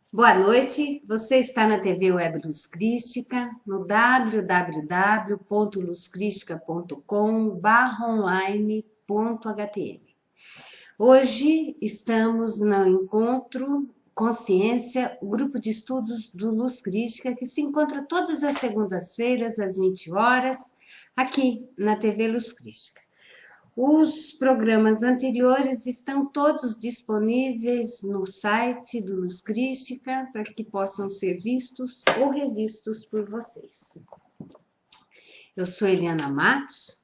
Boa noite, você está na TV Web Luz Crística, no www.luzcristica.com/online.htm. Hoje estamos no Encontro Consciência, o grupo de estudos do Luz Crística, que se encontra todas as segundas-feiras, às 20 horas, aqui na TV Luz Crística. Os programas anteriores estão todos disponíveis no site do Luz Crística para que possam ser vistos ou revistos por vocês. Eu sou Eliana Matos.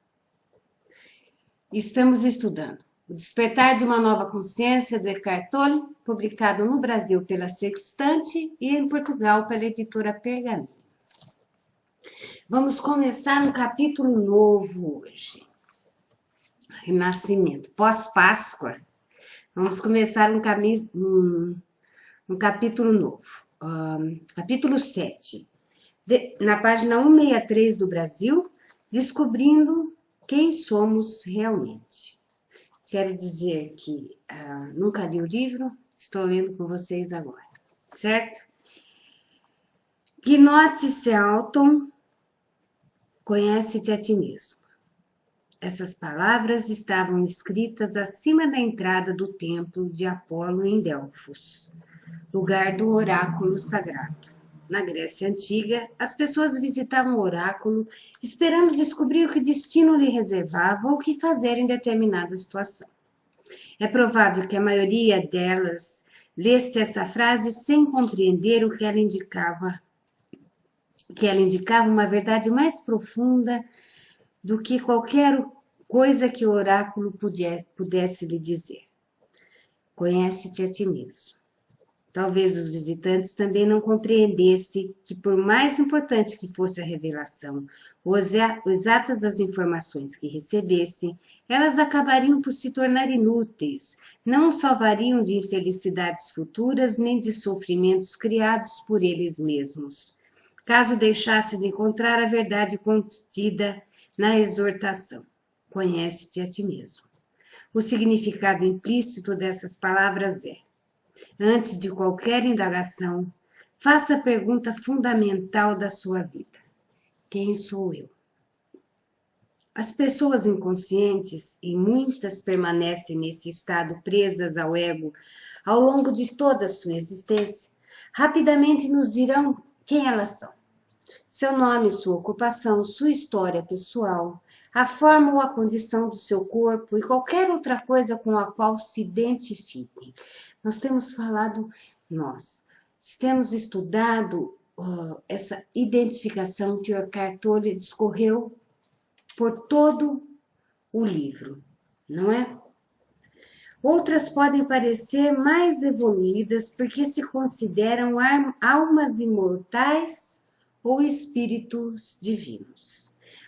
Estamos estudando O Despertar de uma Nova Consciência, do Eckhart Tolle, publicado no Brasil pela Sextante e em Portugal pela editora Pergaminho. Vamos começar um capítulo novo hoje. Renascimento, pós-Páscoa. Vamos começar um capítulo novo, capítulo 7, na página 163 do Brasil, descobrindo quem somos realmente. Quero dizer que nunca li o livro, estou lendo com vocês agora, certo? Gnote Selton, conhece-te a ti mesmo. Essas palavras estavam escritas acima da entrada do templo de Apolo em Delfos, lugar do oráculo sagrado. Na Grécia Antiga, as pessoas visitavam o oráculo esperando descobrir o que o destino lhe reservava ou o que fazer em determinada situação. É provável que a maioria delas lesse essa frase sem compreender o que ela indicava uma verdade mais profunda do que qualquer coisa que o oráculo pudesse lhe dizer. Conhece-te a ti mesmo. Talvez os visitantes também não compreendessem que, por mais importante que fosse a revelação, ou exatas as informações que recebessem, elas acabariam por se tornar inúteis, não os salvariam de infelicidades futuras nem de sofrimentos criados por eles mesmos, caso deixassem de encontrar a verdade contida na exortação. Conhece-te a ti mesmo. O significado implícito dessas palavras é: antes de qualquer indagação, faça a pergunta fundamental da sua vida: quem sou eu? As pessoas inconscientes, e muitas permanecem nesse estado presas ao ego ao longo de toda a sua existência, rapidamente nos dirão quem elas são. Seu nome, sua ocupação, sua história pessoal, a forma ou a condição do seu corpo e qualquer outra coisa com a qual se identifiquem. Nós temos temos estudado essa identificação que o Eckhart Tolle discorreu por todo o livro, não é? Outras podem parecer mais evoluídas porque se consideram almas imortais ou espíritos divinos.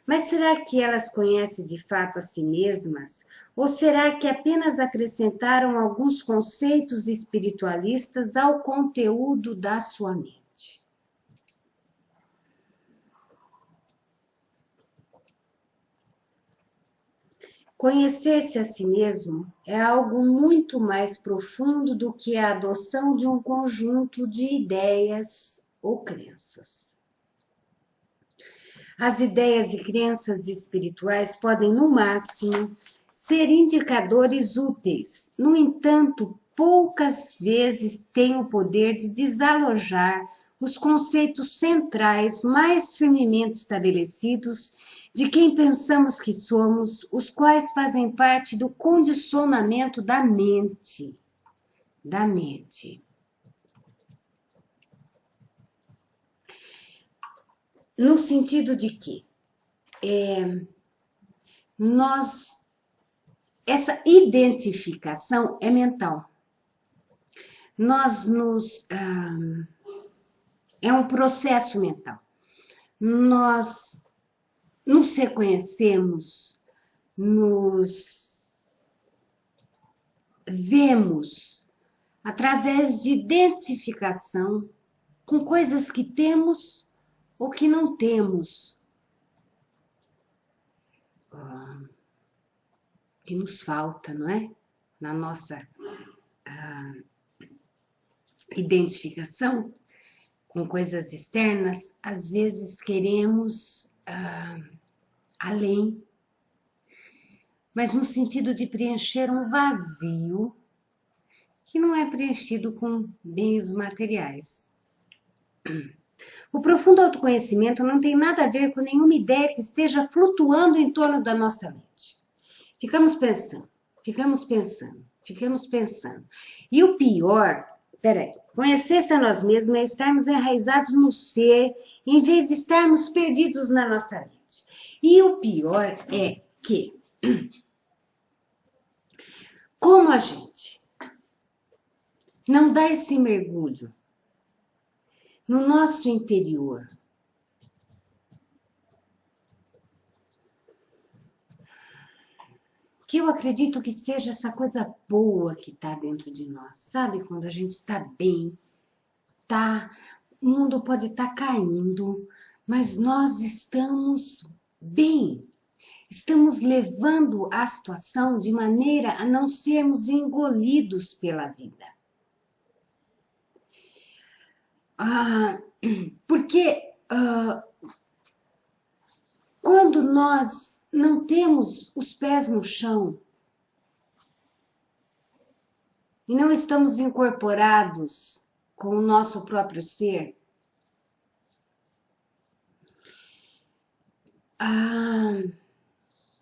Mas será que elas conhecem de fato a si mesmas? Ou será que apenas acrescentaram alguns conceitos espiritualistas ao conteúdo da sua mente? Conhecer-se a si mesmo é algo muito mais profundo do que a adoção de um conjunto de ideias ou crenças. As ideias e crenças espirituais podem, no máximo, ser indicadores úteis. No entanto, poucas vezes têm o poder de desalojar os conceitos centrais mais firmemente estabelecidos de quem pensamos que somos, os quais fazem parte do condicionamento da mente. No sentido de que essa identificação é mental. É um processo mental. Nós nos reconhecemos, nos vemos através de identificação com coisas que temos ou que não temos, que nos falta, não é? Na nossa identificação com coisas externas, às vezes queremos além, mas no sentido de preencher um vazio que não é preenchido com bens materiais. O profundo autoconhecimento não tem nada a ver com nenhuma ideia que esteja flutuando em torno da nossa mente. Ficamos pensando, ficamos pensando, ficamos pensando. E o pior, conhecer-se a nós mesmos é estarmos enraizados no ser, em vez de estarmos perdidos na nossa mente. E o pior é que, como a gente não dá esse mergulho no nosso interior, que eu acredito que seja essa coisa boa que está dentro de nós, sabe? Quando a gente está bem, o mundo pode estar caindo, mas nós estamos bem. Estamos levando a situação de maneira a não sermos engolidos pela vida. Porque quando nós não temos os pés no chão e não estamos incorporados com o nosso próprio ser,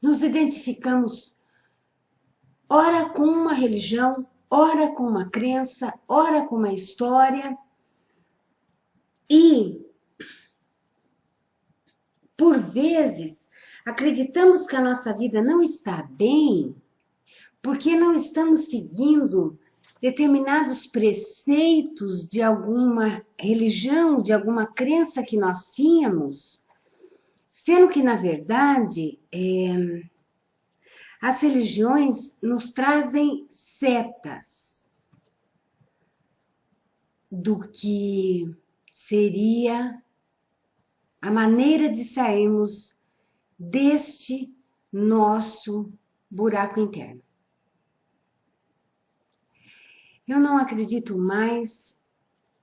nos identificamos ora com uma religião, ora com uma crença, ora com uma história e, por vezes, acreditamos que a nossa vida não está bem porque não estamos seguindo determinados preceitos de alguma religião, de alguma crença que nós tínhamos, sendo que, na verdade, as religiões nos trazem setas do que seria a maneira de sairmos deste nosso buraco interno. Eu não acredito mais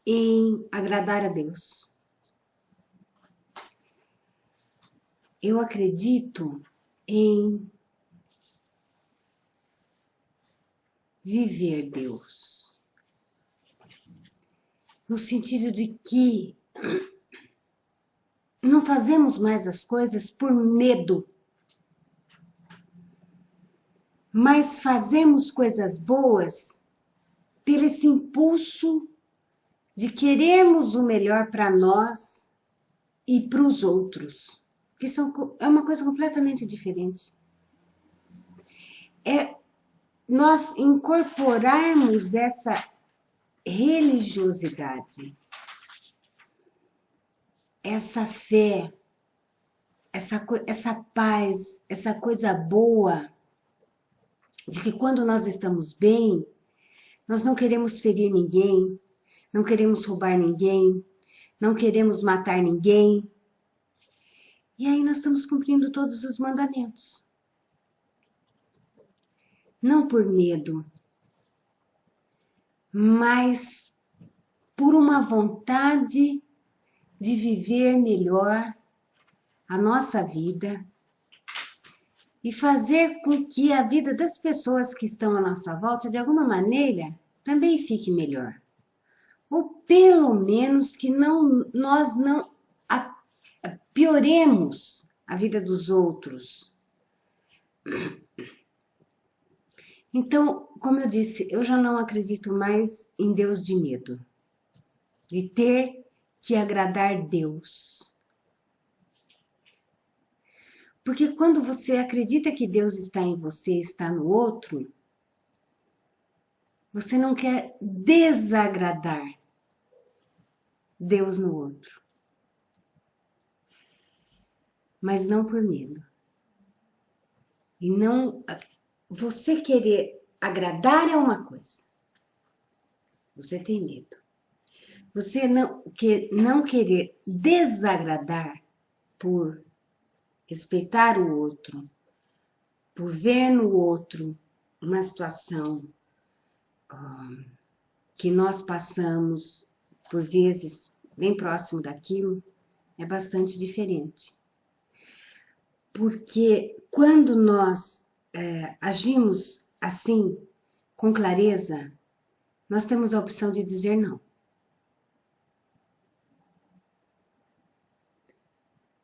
em agradar a Deus. Eu acredito em viver Deus. No sentido de que não fazemos mais as coisas por medo, mas fazemos coisas boas pelo esse impulso de querermos o melhor para nós e para os outros, que é uma coisa completamente diferente. É nós incorporarmos essa religiosidade, essa fé, essa paz, essa coisa boa, de que quando nós estamos bem, nós não queremos ferir ninguém, não queremos roubar ninguém, não queremos matar ninguém. E aí nós estamos cumprindo todos os mandamentos. Não por medo, mas por uma vontade de viver melhor a nossa vida e fazer com que a vida das pessoas que estão à nossa volta, de alguma maneira, também fique melhor. Ou pelo menos que nós não pioremos a vida dos outros. Então, como eu disse, eu já não acredito mais em Deus de medo, de ter que agradar Deus. Porque quando você acredita que Deus está em você, está no outro, você não quer desagradar Deus no outro. Mas não por medo. E não, você querer agradar é uma coisa. Você tem medo. Você não querer desagradar por respeitar o outro, por ver no outro uma situação que nós passamos, por vezes, bem próximo daquilo, é bastante diferente. Porque quando nós agimos assim, com clareza, nós temos a opção de dizer não.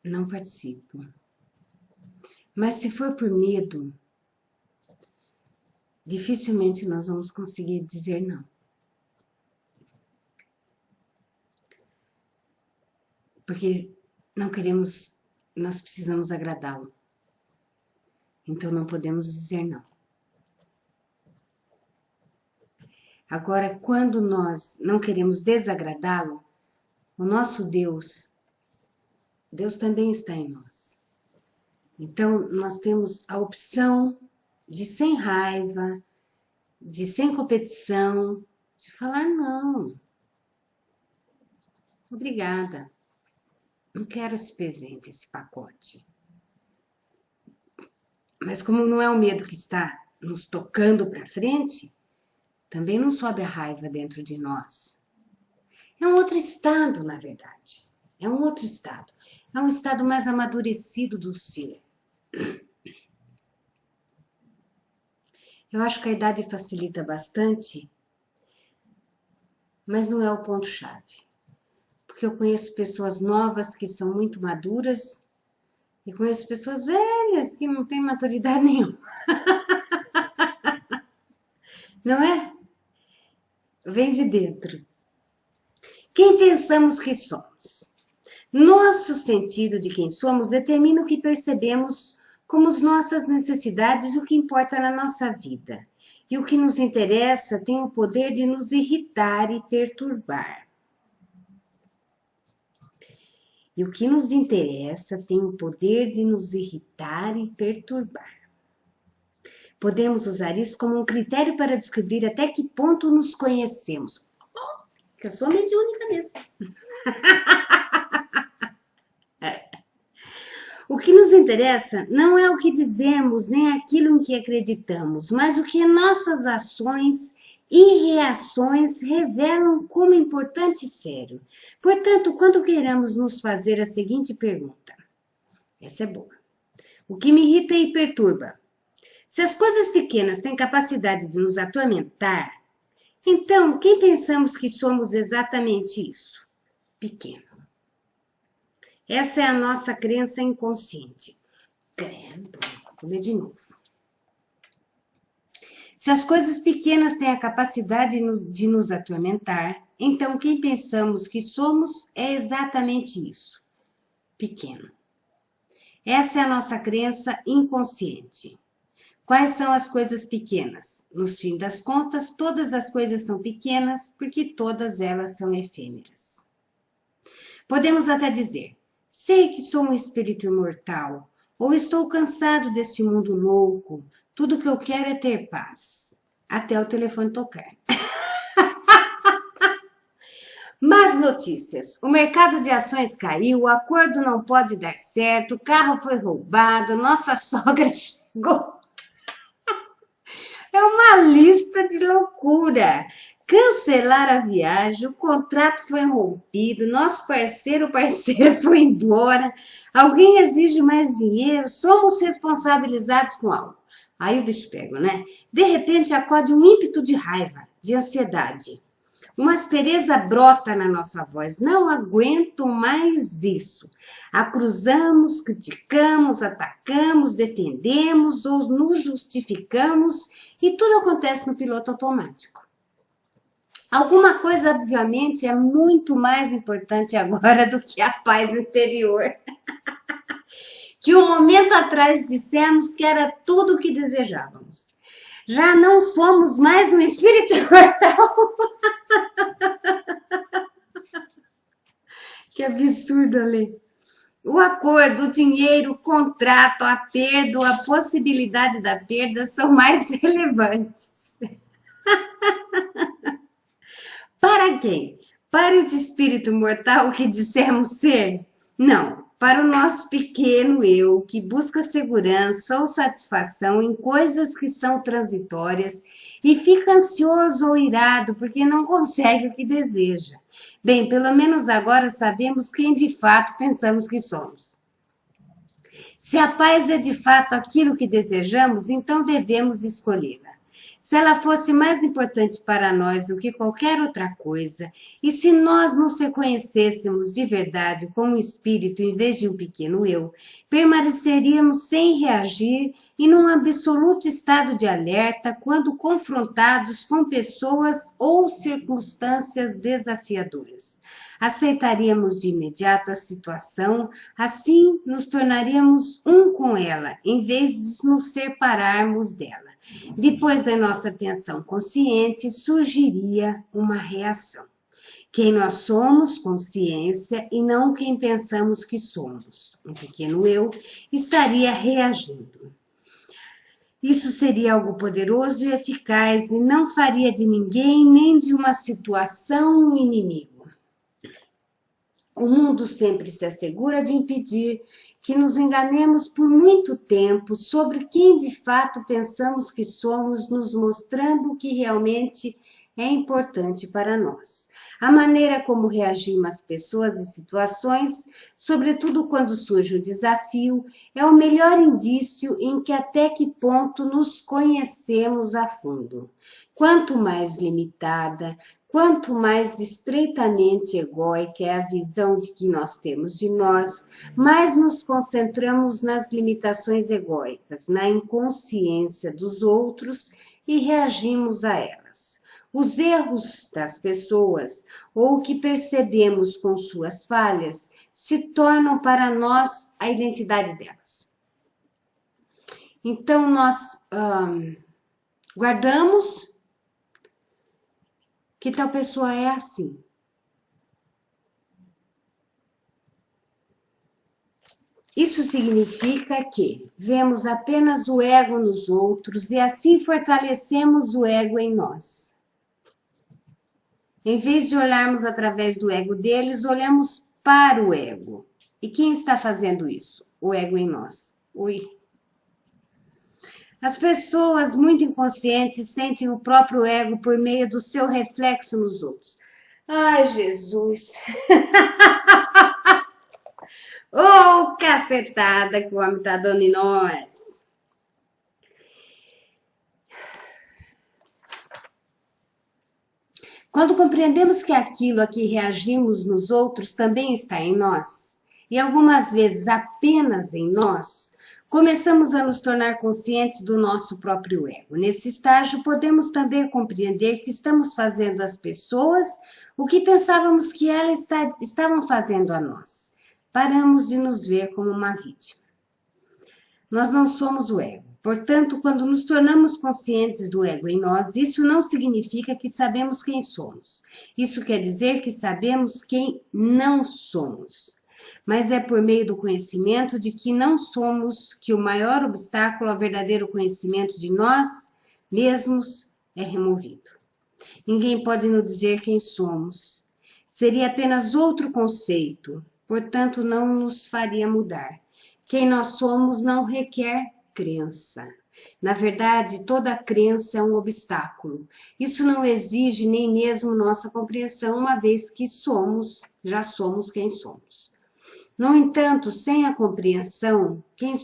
Não participo. Mas se for por medo, dificilmente nós vamos conseguir dizer não. Porque não queremos, nós precisamos agradá-lo. Então não podemos dizer não. Agora, quando nós não queremos desagradá-lo, o nosso Deus também está em nós. Então, nós temos a opção de sem raiva, de sem competição, de falar não. Obrigada. Não quero esse presente, esse pacote. Mas como não é o medo que está nos tocando para frente, também não sobe a raiva dentro de nós. É um outro estado, na verdade. É um outro estado. É um estado mais amadurecido do ser. Eu acho que a idade facilita bastante, mas não é o ponto-chave. Porque eu conheço pessoas novas que são muito maduras e conheço pessoas velhas que não têm maturidade nenhuma. Não é? Vem de dentro. Quem pensamos que somos? Nosso sentido de quem somos determina o que percebemos como as nossas necessidades e o que importa na nossa vida. E o que nos interessa tem o poder de nos irritar e perturbar. E o que nos interessa tem o poder de nos irritar e perturbar. Podemos usar isso como um critério para descobrir até que ponto nos conhecemos. Eu sou mediúnica mesmo. O que nos interessa não é o que dizemos, nem aquilo em que acreditamos, mas o que nossas ações e reações revelam como importante e sério. Portanto, quando queremos nos fazer a seguinte pergunta, essa é boa. O que me irrita e perturba? Se as coisas pequenas têm capacidade de nos atormentar, então quem pensamos que somos exatamente isso? Pequeno. Essa é a nossa crença inconsciente. Credo, vou ler de novo. Se as coisas pequenas têm a capacidade de nos atormentar, então quem pensamos que somos é exatamente isso, pequeno. Essa é a nossa crença inconsciente. Quais são as coisas pequenas? No fim das contas, todas as coisas são pequenas porque todas elas são efêmeras. Podemos até dizer, sei que sou um espírito imortal, ou estou cansado deste mundo louco, tudo que eu quero é ter paz, até o telefone tocar. Más notícias, o mercado de ações caiu, o acordo não pode dar certo, o carro foi roubado, nossa sogra chegou. É uma lista de loucura. Cancelar a viagem, o contrato foi rompido, nosso parceiro foi embora, alguém exige mais dinheiro, somos responsabilizados com algo. Aí o bicho pega, né? De repente acode um ímpeto de raiva, de ansiedade. Uma aspereza brota na nossa voz. Não aguento mais isso. Acusamos, criticamos, atacamos, defendemos ou nos justificamos e tudo acontece no piloto automático. Alguma coisa, obviamente, é muito mais importante agora do que a paz interior. Que um momento atrás dissemos que era tudo o que desejávamos. Já não somos mais um espírito imortal. Que absurdo, Ale. O acordo, o dinheiro, o contrato, a perda, a possibilidade da perda são mais relevantes. Para quem? Para esse espírito mortal que dissemos ser? Não. para o nosso pequeno eu, que busca segurança ou satisfação em coisas que são transitórias e fica ansioso ou irado porque não consegue o que deseja. Bem, pelo menos agora sabemos quem de fato pensamos que somos. Se a paz é de fato aquilo que desejamos, então devemos escolhê-la. Se ela fosse mais importante para nós do que qualquer outra coisa, e se nós nos reconhecêssemos de verdade como um espírito em vez de um pequeno eu, permaneceríamos sem reagir e num absoluto estado de alerta quando confrontados com pessoas ou circunstâncias desafiadoras. Aceitaríamos de imediato a situação, assim nos tornaríamos um com ela, em vez de nos separarmos dela. Depois da nossa atenção consciente, surgiria uma reação. Quem nós somos, consciência, e não quem pensamos que somos. Um pequeno eu estaria reagindo. Isso seria algo poderoso e eficaz e não faria de ninguém nem de uma situação um inimigo. O mundo sempre se assegura de impedir que nos enganemos por muito tempo sobre quem de fato pensamos que somos, nos mostrando o que realmente é importante para nós. A maneira como reagimos às pessoas e situações, sobretudo quando surge o desafio, é o melhor indício em que até que ponto nos conhecemos a fundo. Quanto mais limitada, quanto mais estreitamente egóica é a visão de que nós temos de nós, mais nos concentramos nas limitações egóicas, na inconsciência dos outros e reagimos a elas. Os erros das pessoas, ou o que percebemos com suas falhas, se tornam para nós a identidade delas. Então, nós guardamos que tal pessoa é assim. Isso significa que vemos apenas o ego nos outros e assim fortalecemos o ego em nós. Em vez de olharmos através do ego deles, olhamos para o ego. E quem está fazendo isso? O ego em nós. As pessoas muito inconscientes sentem o próprio ego por meio do seu reflexo nos outros. Ai, Jesus! Ô, cacetada que o homem tá dando em nós! Quando compreendemos que aquilo a que reagimos nos outros também está em nós, e algumas vezes apenas em nós, começamos a nos tornar conscientes do nosso próprio ego. Nesse estágio, podemos também compreender que estamos fazendo às pessoas o que pensávamos que elas estavam fazendo a nós. Paramos de nos ver como uma vítima. Nós não somos o ego. Portanto, quando nos tornamos conscientes do ego em nós, isso não significa que sabemos quem somos. Isso quer dizer que sabemos quem não somos. Mas é por meio do conhecimento de que não somos que o maior obstáculo ao verdadeiro conhecimento de nós mesmos é removido. Ninguém pode nos dizer quem somos. Seria apenas outro conceito, portanto não nos faria mudar. Quem nós somos não requer crença. Na verdade, toda crença é um obstáculo. Isso não exige nem mesmo nossa compreensão, uma vez que já somos quem somos. No entanto, sem a compreensão, quem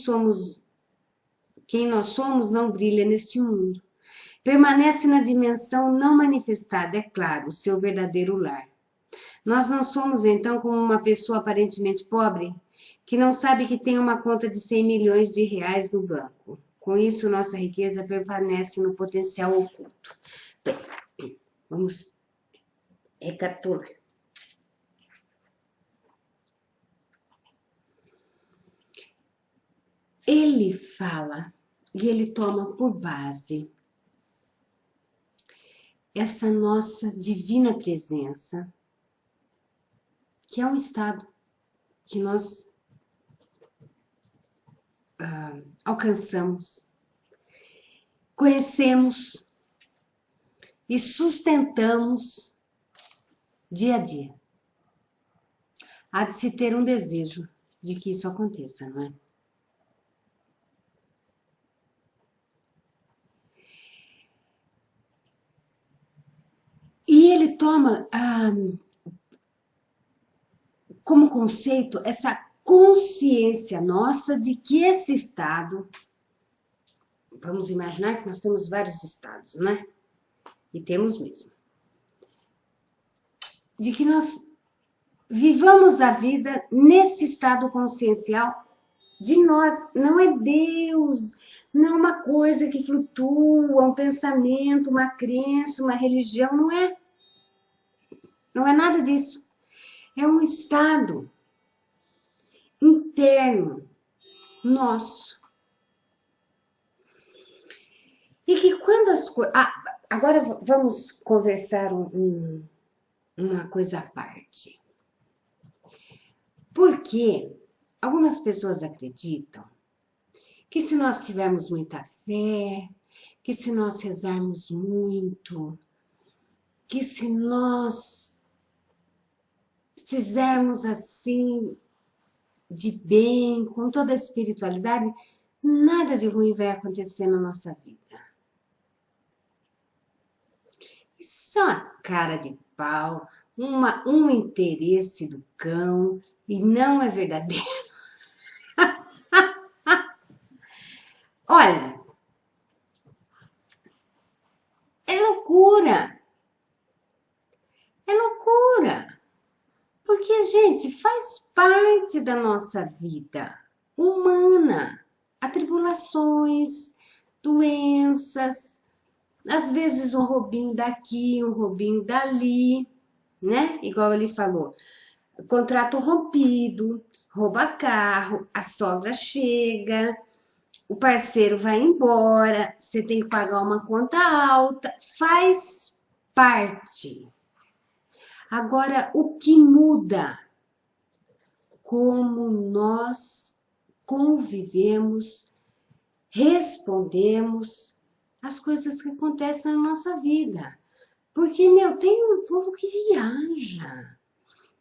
nós somos não brilha neste mundo. Permanece na dimensão não manifestada, é claro, o seu verdadeiro lar. Nós não somos, então, como uma pessoa aparentemente pobre, que não sabe que tem uma conta de 100 milhões de reais no banco. Com isso, nossa riqueza permanece no potencial oculto. Bem, vamos recapitular. Ele fala e ele toma por base essa nossa divina presença, que é um estado que nós alcançamos, conhecemos e sustentamos dia a dia. Há de se ter um desejo de que isso aconteça, não é? E ele toma como conceito essa consciência nossa de que esse estado, vamos imaginar que nós temos vários estados, né? E temos mesmo. De que nós vivamos a vida nesse estado consciencial de nós, não é Deus, não é uma coisa que flutua, um pensamento, uma crença, uma religião, não é. Não é nada disso. É um estado interno nosso. E que quando as coisas... agora vamos conversar uma coisa à parte. Porque algumas pessoas acreditam que se nós tivermos muita fé, que se nós rezarmos muito, que se nós fizermos assim de bem, com toda a espiritualidade, nada de ruim vai acontecer na nossa vida. Isso é uma cara de pau, um interesse do cão, e não é verdadeiro. Olha, é loucura. É loucura. Porque, gente, faz parte da nossa vida humana. Atribulações, doenças, às vezes um roubinho daqui, um roubinho dali, né? Igual ele falou, contrato rompido, rouba carro, a sogra chega, o parceiro vai embora, você tem que pagar uma conta alta, faz parte. Agora, o que muda? Como nós convivemos, respondemos às coisas que acontecem na nossa vida. Porque, tem um povo que viaja.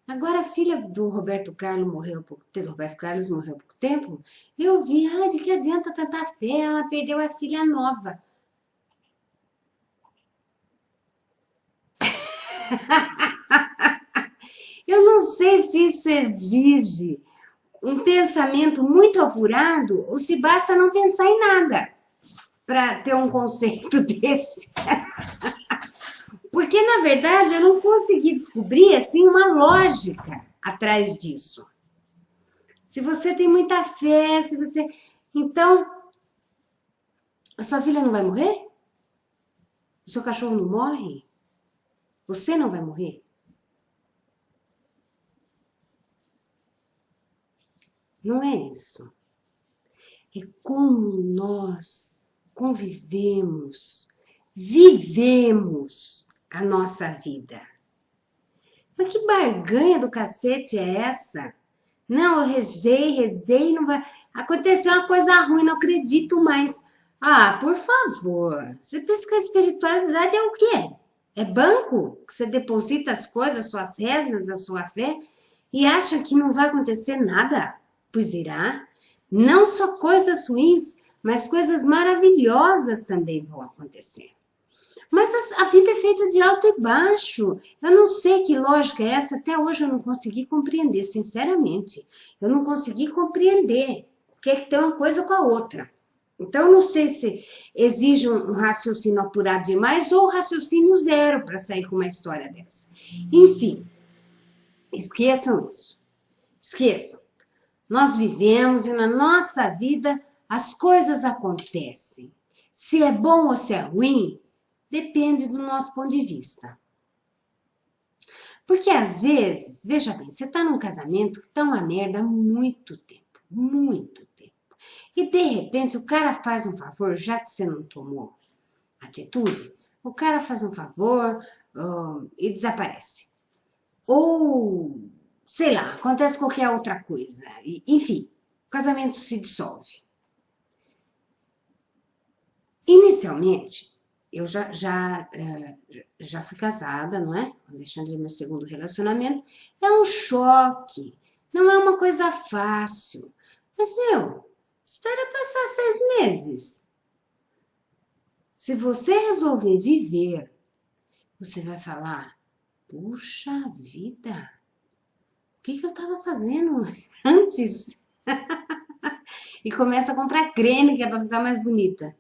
Agora, a filha do Roberto Carlos morreu há pouco tempo. Roberto Carlos morreu há pouco tempo. Eu vi, de que adianta tanta fé? Ela perdeu a filha nova. Eu não sei se isso exige um pensamento muito apurado ou se basta não pensar em nada para ter um conceito desse. Porque, na verdade, eu não consegui descobrir assim uma lógica atrás disso. Se você tem muita fé, se você... Então, a sua filha não vai morrer? O seu cachorro não morre? Você não vai morrer? Não é isso. É como nós convivemos, vivemos a nossa vida. Mas que barganha do cacete é essa? Não, eu rezei, não vai... Aconteceu uma coisa ruim, não acredito mais. Por favor. Você pensa que a espiritualidade é o quê? É banco? Que você deposita as coisas, suas rezas, a sua fé, e acha que não vai acontecer nada? Pois irá. Não só coisas ruins, mas coisas maravilhosas também vão acontecer. Mas a vida é feita de alto e baixo. Eu não sei que lógica é essa, até hoje eu não consegui compreender, sinceramente. Eu não consegui compreender o que é que tem uma coisa com a outra. Então, eu não sei se exige um raciocínio apurado demais ou raciocínio zero para sair com uma história dessa. Enfim, esqueçam isso. Esqueçam. Nós vivemos e na nossa vida as coisas acontecem. Se é bom ou se é ruim, depende do nosso ponto de vista. Porque às vezes, veja bem, você está num casamento que está uma merda há muito tempo, muito tempo. E de repente o cara faz um favor, já que você não tomou atitude, o cara faz um favor e desaparece. Ou, sei lá, acontece qualquer outra coisa. Enfim, o casamento se dissolve. Inicialmente, eu já fui casada, não é? O Alexandre é meu segundo relacionamento. É um choque. Não é uma coisa fácil. Mas, meu, espera passar 6 meses. Se você resolver viver, você vai falar, puxa vida, o que eu estava fazendo antes? E começa a comprar creme que é para ficar mais bonita.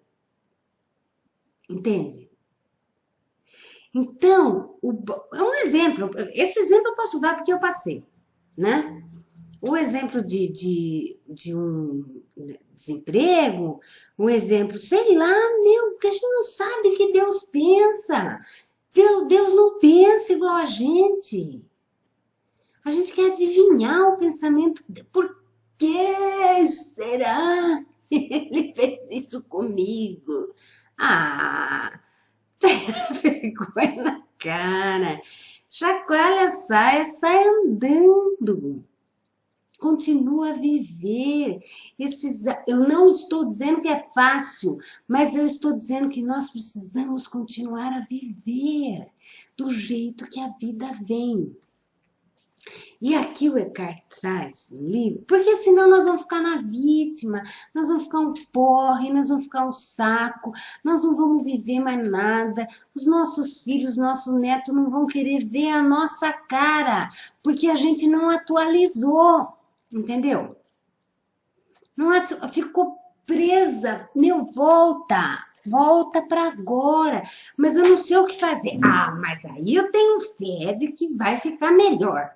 Entende? Então, é um exemplo. Esse exemplo eu posso dar porque eu passei, né? O exemplo de um desemprego, um exemplo, sei lá, meu, que a gente não sabe o que Deus pensa. Deus não pensa igual a gente. A gente quer adivinhar o pensamento. Por que será que ele fez isso comigo? Ah, tenha vergonha na cara. Chacoalha a saia, sai andando. Continua a viver. Eu não estou dizendo que é fácil, mas eu estou dizendo que nós precisamos continuar a viver do jeito que a vida vem. E aqui o Eckhart traz no livro, porque senão nós vamos ficar na vítima, nós vamos ficar um porre, nós vamos ficar um saco, nós não vamos viver mais nada, os nossos filhos, nossos netos não vão querer ver a nossa cara, porque a gente não atualizou, entendeu? Ficou presa, meu, volta para agora, mas eu não sei o que fazer. Ah, mas aí eu tenho fé de que vai ficar melhor.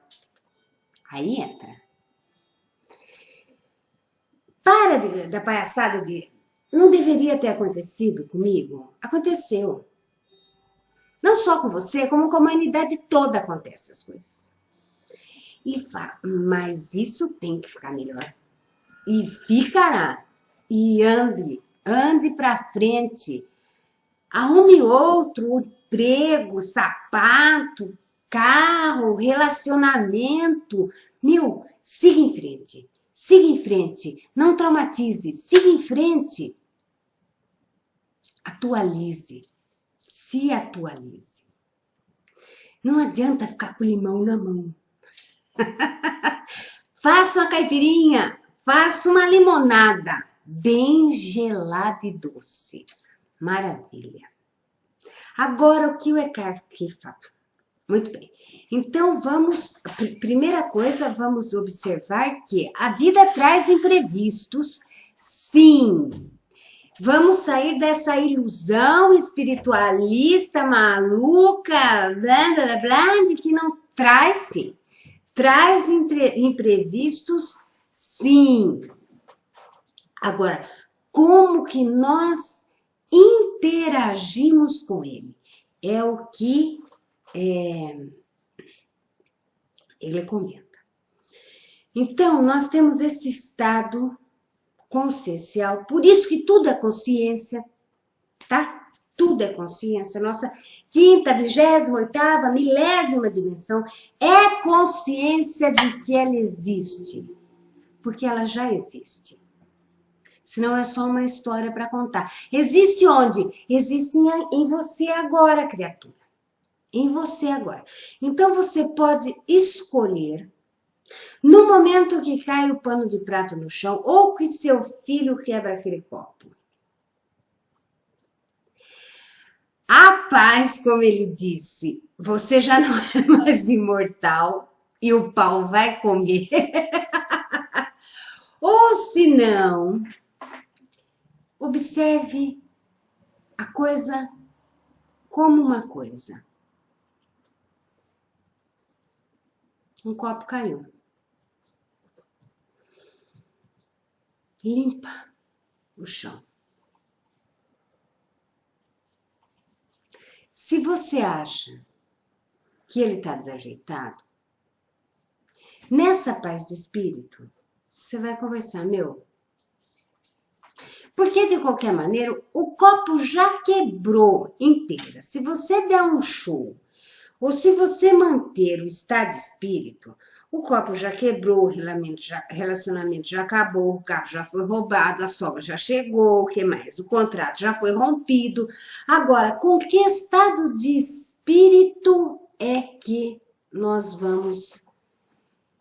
Aí entra. Para da palhaçada de não deveria ter acontecido comigo. Aconteceu. Não só com você, como com a humanidade toda acontece as coisas. E fala, mas isso tem que ficar melhor. E ficará. E ande para frente. Arrume outro emprego, sapato, carro, relacionamento. Meu, siga em frente. Siga em frente. Não traumatize. Siga em frente. Atualize. Se atualize. Não adianta ficar com limão na mão. Faça uma caipirinha. Faça uma limonada. Bem gelada e doce. Maravilha. Agora, o que o Eckhart aqui fala? Muito bem. Então, primeira coisa, vamos observar que a vida traz imprevistos, sim. Vamos sair dessa ilusão espiritualista, maluca, blá, blá, blá, de que não traz, sim. Traz imprevistos, sim. Agora, como que nós interagimos com ele? É o que ele comenta. Então, nós temos esse estado consciencial, por isso que tudo é consciência, tá? Tudo é consciência. Nossa quinta, 28ª, milésima dimensão é consciência de que ela existe, porque ela já existe. Senão é só uma história para contar. Existe onde? Existe em você agora, criatura. Em você agora. Então você pode escolher, no momento que cai o pano de prato no chão, ou que seu filho quebra aquele copo. A paz, como ele disse, você já não é mais imortal e o pau vai comer. Ou se não, observe a coisa como uma coisa. Um copo caiu. Limpa o chão. Se você acha que ele está desajeitado, nessa paz de espírito, você vai conversar, meu. Porque, de qualquer maneira, o copo já quebrou inteira. Se você der um show, ou se você manter o estado de espírito, o copo já quebrou, o relacionamento já acabou, o carro já foi roubado, a sogra já chegou, o que mais? O contrato já foi rompido. Agora, com que estado de espírito é que nós vamos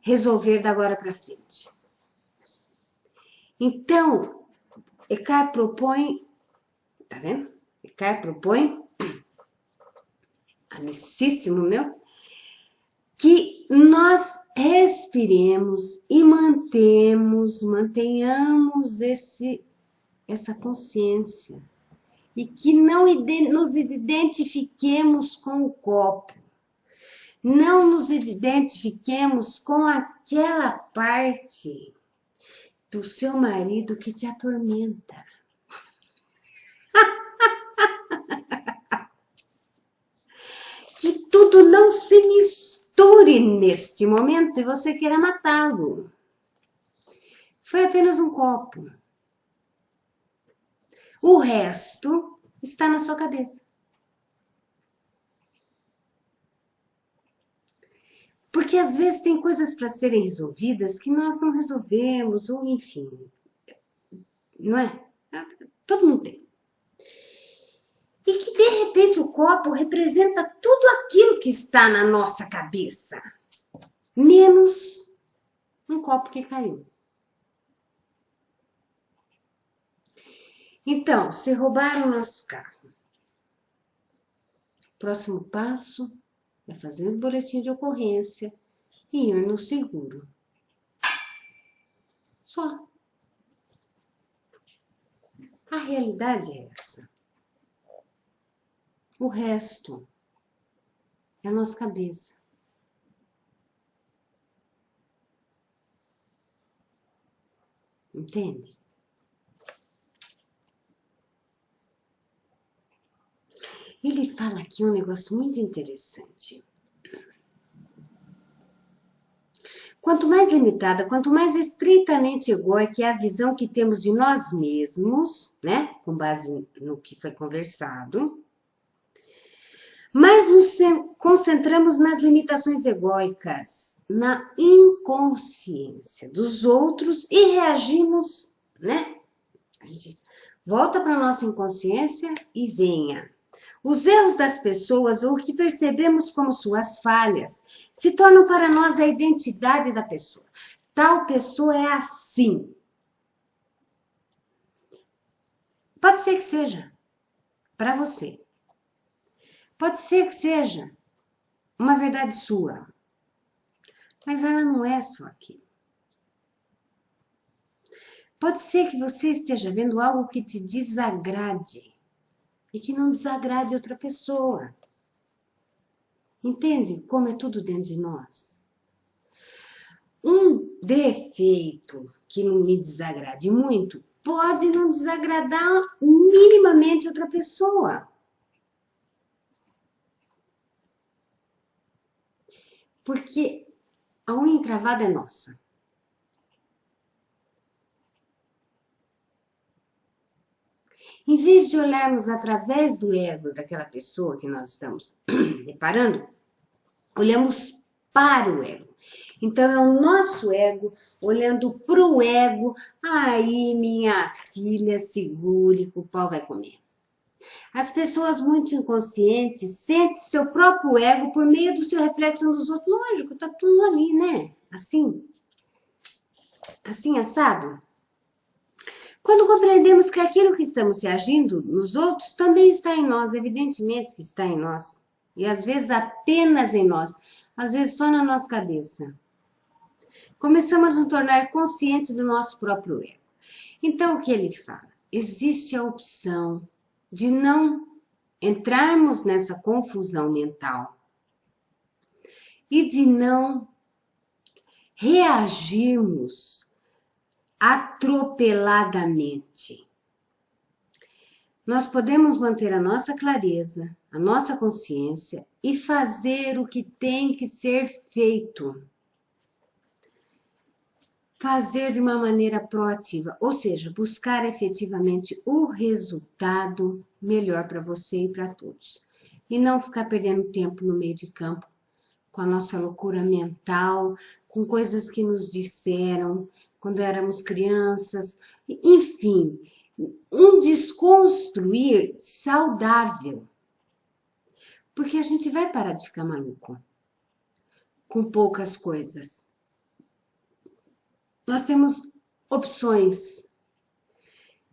resolver da agora para frente. Então, Eckhart propõe, tá vendo? Eckhart propõe, amicíssimo meu, que nós respiremos e mantenhamos essa consciência e que não nos identifiquemos com o copo, não nos identifiquemos com aquela parte do seu marido que te atormenta. Que tudo não se misture neste momento e você queira matá-lo. Foi apenas um copo. O resto está na sua cabeça. Porque às vezes tem coisas para serem resolvidas que nós não resolvemos, ou enfim. Não é? Todo mundo tem. E que de repente o copo representa tudo aquilo que está na nossa cabeça. Menos um copo que caiu. Então, se roubaram o nosso carro, próximo passo é fazer um boletim de ocorrência e ir no seguro. Só. A realidade é essa. O resto é a nossa cabeça. Entende? Ele fala aqui um negócio muito interessante. Quanto mais limitada, quanto mais estritamente egóica é a visão que temos de nós mesmos, né? Com base no que foi conversado, mais nos concentramos nas limitações egóicas, na inconsciência dos outros e reagimos, né? A gente volta para a nossa inconsciência e venha. Os erros das pessoas, ou o que percebemos como suas falhas, se tornam para nós a identidade da pessoa. Tal pessoa é assim. Pode ser que seja para você. Pode ser que seja uma verdade sua. Mas ela não é só aquilo. Pode ser que você esteja vendo algo que te desagrade e que não desagrade outra pessoa. Entende como é tudo dentro de nós? Um defeito que não me desagrade muito pode não desagradar minimamente outra pessoa. Porque a unha encravada é nossa. Em vez de olharmos através do ego daquela pessoa que nós estamos reparando, olhamos para o ego. Então, é o nosso ego olhando para o ego. Aí, minha filha, segure que o pau vai comer. As pessoas muito inconscientes sentem seu próprio ego por meio do seu reflexo nos outros. Lógico, tá tudo ali, né? Assim, assado. Quando compreendemos que aquilo que estamos reagindo nos outros também está em nós, evidentemente que está em nós. E às vezes apenas em nós, às vezes só na nossa cabeça. Começamos a nos tornar conscientes do nosso próprio ego. Então, o que ele fala? Existe a opção de não entrarmos nessa confusão mental e de não reagirmos atropeladamente. Nós podemos manter a nossa clareza, a nossa consciência e fazer o que tem que ser feito. Fazer de uma maneira proativa, ou seja, buscar efetivamente o resultado melhor para você e para todos. E não ficar perdendo tempo no meio de campo com a nossa loucura mental, com coisas que nos disseram quando éramos crianças, enfim, um desconstruir saudável. Porque a gente vai parar de ficar maluco com poucas coisas. nós temos opções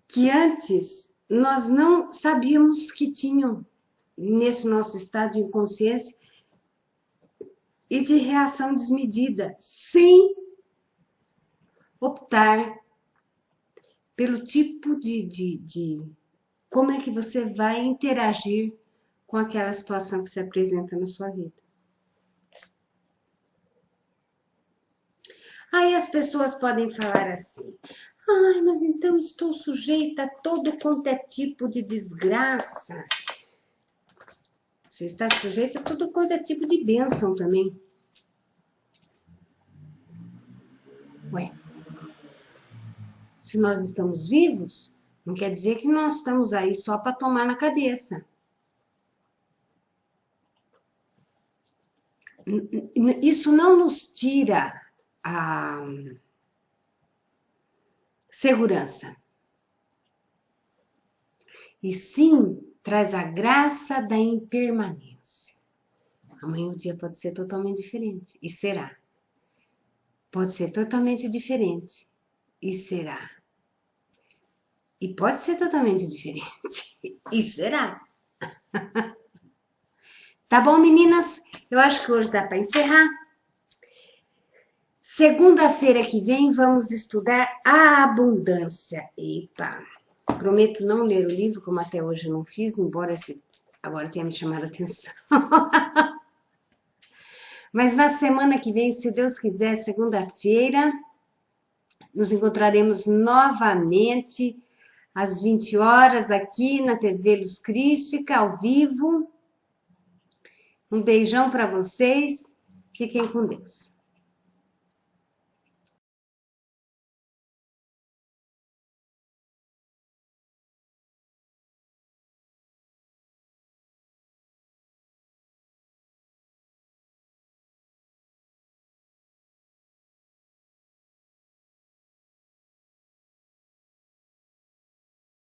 que antes nós não sabíamos que tinham nesse nosso estado de inconsciência e de reação desmedida, sem optar pelo tipo de como é que você vai interagir com aquela situação que se apresenta na sua vida. Aí as pessoas podem falar assim: ai, mas então estou sujeita a todo quanto é tipo de desgraça. Você está sujeito a todo quanto é tipo de bênção também. Ué, se nós estamos vivos, não quer dizer que nós estamos aí só para tomar na cabeça. Isso não nos tira a segurança. E sim, traz a graça da impermanência. Amanhã o dia pode ser totalmente diferente, e será. Pode ser totalmente diferente, e será. E pode ser totalmente diferente, e será. Tá bom, meninas? Eu acho que hoje dá para encerrar. Segunda-feira que vem vamos estudar a abundância. Epa! Prometo não ler o livro, como até hoje eu não fiz, embora agora tenha me chamado a atenção. Mas na semana que vem, se Deus quiser, segunda-feira, nos encontraremos novamente às 20 horas aqui na TV Luz Crística, ao vivo. Um beijão para vocês. Fiquem com Deus.